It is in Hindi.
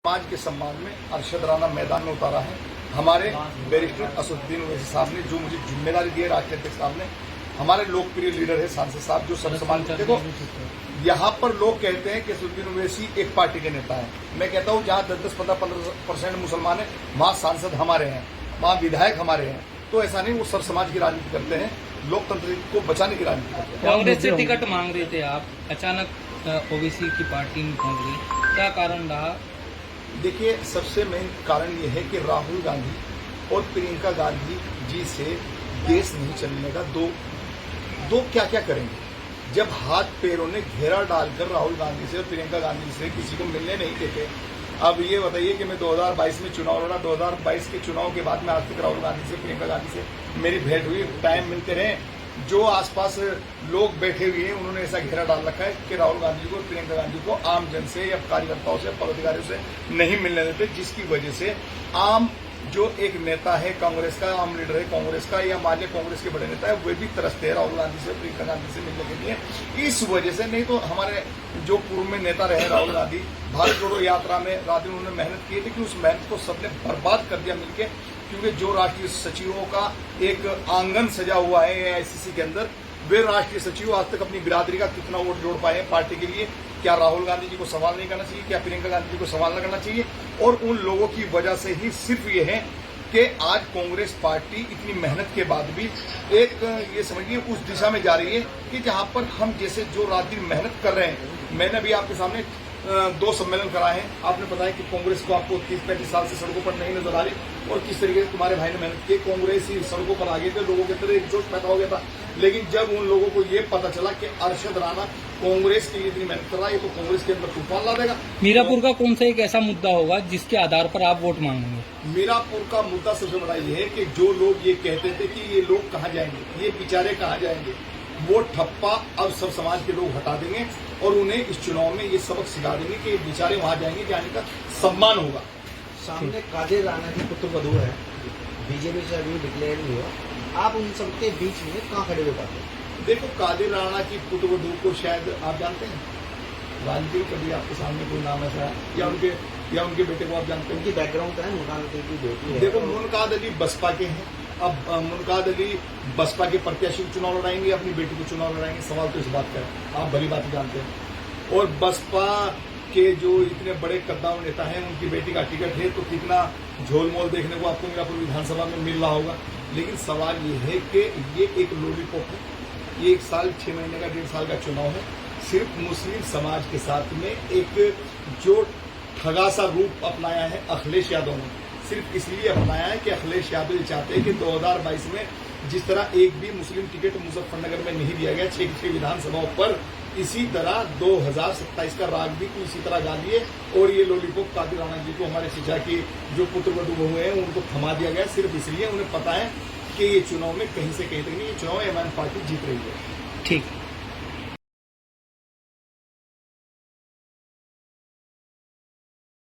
5 के सम्मान में अरशद राणा मैदान में उतारा है। हमारे बैरिस्टर असदुद्दीन ओवैसी साहब ने जो मुझे जिम्मेदारी दी है, राष्ट्रीय अध्यक्ष साहब ने, हमारे लोकप्रिय लीडर है सांसद साहब जो सब सम्मान करते। देखो यहाँ पर लोग कहते हैं कि असदुद्दीन ओवैसी एक पार्टी के नेता है। मैं कहता हूँ जहाँ 10, 15, 15% मुसलमान है वहाँ सांसद हमारे हैं, वहाँ विधायक हमारे हैं। तो ऐसा नहीं, वो सर समाज की राजनीति करते हैं, लोकतंत्र को बचाने की राजनीति करते हैं। कांग्रेस से टिकट मांग रहे थे आप, अचानक ओबीसी की पार्टी में पहुंच गई, क्या कारण रहा? देखिए, सबसे मेन कारण ये है कि राहुल गांधी और प्रियंका गांधी जी से देश नहीं चलने का दो क्या करेंगे। जब हाथ पैरों ने घेरा डालकर राहुल गांधी से और प्रियंका गांधी से किसी को मिलने नहीं देते, अब ये बताइए कि मैं 2022 में चुनाव लड़ा, 2022 के चुनाव के बाद में आज तक राहुल गांधी से, प्रियंका गांधी से मेरी भेंट हुई, टाइम मिलते रहे। जो आसपास लोग बैठे हुए हैं उन्होंने ऐसा घेरा डाल रखा है कि राहुल गांधी को, प्रियंका गांधी को आम जन से या कार्यकर्ताओं से, पदाधिकारियों से नहीं मिलने देते, जिसकी वजह से आम जो एक नेता है कांग्रेस का, आम लीडर है कांग्रेस का, या मान लिया कांग्रेस के बड़े नेता है, वे भी तरसते हैं राहुल गांधी से, प्रियंका गांधी से मिलने के लिए। इस वजह से, नहीं तो हमारे जो पूर्व में नेता रहे राहुल गांधी, भारत जोड़ो यात्रा में रात दिन उन्होंने मेहनत की थी कि उस मेहनत को सबने बर्बाद कर दिया मिलके, क्योंकि जो राष्ट्रीय सचिवों का एक आंगन सजा हुआ है एआईसीसी के अंदर, वे राष्ट्रीय सचिव आज तक अपनी बिरादरी का कितना वोट जोड़ पाए हैं पार्टी के लिए। क्या राहुल गांधी जी को सवाल नहीं करना चाहिए? क्या प्रियंका गांधी जी को सवाल न करना चाहिए? और उन लोगों की वजह से ही सिर्फ ये है कि आज कांग्रेस पार्टी इतनी मेहनत के बाद भी एक ये समझिए उस दिशा में जा रही है कि जहां पर हम जैसे जो रात दिन मेहनत कर रहे हैं। मैंने भी आपके सामने 2 सम्मेलन कराए हैं। आपने बताया कि कांग्रेस को आपको 30-35 साल से सड़कों पर नहीं नजर आ रही, और किस तरीके से तुम्हारे भाई ने मेहनत की, कांग्रेस ही सड़कों पर आ गए थे, लोगों के अंदर एक जोश पैदा हो गया था। लेकिन जब उन लोगों को ये पता चला कि अरशद राणा कांग्रेस के लिए इतनी मेहनत कर रहा है, तो कांग्रेस के अंदर तूफान ला देगा। मीरापुर का कौन सा एक ऐसा मुद्दा होगा जिसके आधार पर आप वोट मांगेंगे? मीरापुर का मुद्दा सबसे बड़ा ये है कि जो लोग ये कहते थे कि ये लोग कहाँ जाएंगे, ये बेचारे कहाँ जाएंगे, वो ठप्पा अब सब समाज के लोग हटा देंगे और उन्हें इस चुनाव में ये सबक सिखा देंगे कि बेचारे वहां जाएंगे, जाने का सम्मान होगा। सामने कादिर राणा की पुत्रवधू है, बीजेपी से अभी डिक्लेयर नहीं हुआ, आप उन सबके बीच में कहाँ खड़े हो पाते हैं? देखो, कादिर राणा की पुत्रवधू को शायद आप जानते हैं, राजनीति में कभी आपके सामने कोई नाम ऐसा है, या उनके बेटे को आप जानते हैं? उनकी बैकग्राउंड क्या है? मुनकाद अली की बेटी है। देखो, मुनकाद अली बसपा के हैं। अब मुनकाद अली बसपा के प्रत्याशी को चुनाव लड़ाएंगे, अपनी बेटी को चुनाव लड़ाएंगे, सवाल तो इस बात का है, आप भली बात जानते हैं। और बसपा के जो इतने बड़े कद्दावर नेता हैं, उनकी बेटी का टिकट है, तो कितना झोलमोल देखने को आपको मीरापुर विधानसभा में मिल रहा होगा। लेकिन सवाल ये है कि ये एक लॉलीपॉप है, ये 1 साल 6 महीने का 1.5 साल का चुनाव है। सिर्फ मुस्लिम समाज के साथ में एक जो ठगा सा रूप अपनाया है अखिलेश यादव ने, सिर्फ इसलिए अपनाया है कि अखिलेश यादव चाहते हैं कि 2022 में जिस तरह एक भी मुस्लिम टिकट मुजफ्फरनगर में नहीं दिया गया 6 विधानसभाओं पर, इसी तरह 2027 का राग भी तो इसी तरह गा दिए। और ये लॉलीपॉप कादिर राणा जी को, हमारे शिक्षा की जो पुत्रवधू बहु हैं, उनको थमा दिया गया, सिर्फ इसलिए उन्हें पता है कि ये चुनाव में कहीं से कहीं तक नहीं, ये चुनाव एमआईएम पार्टी जीत रही है। ठीक।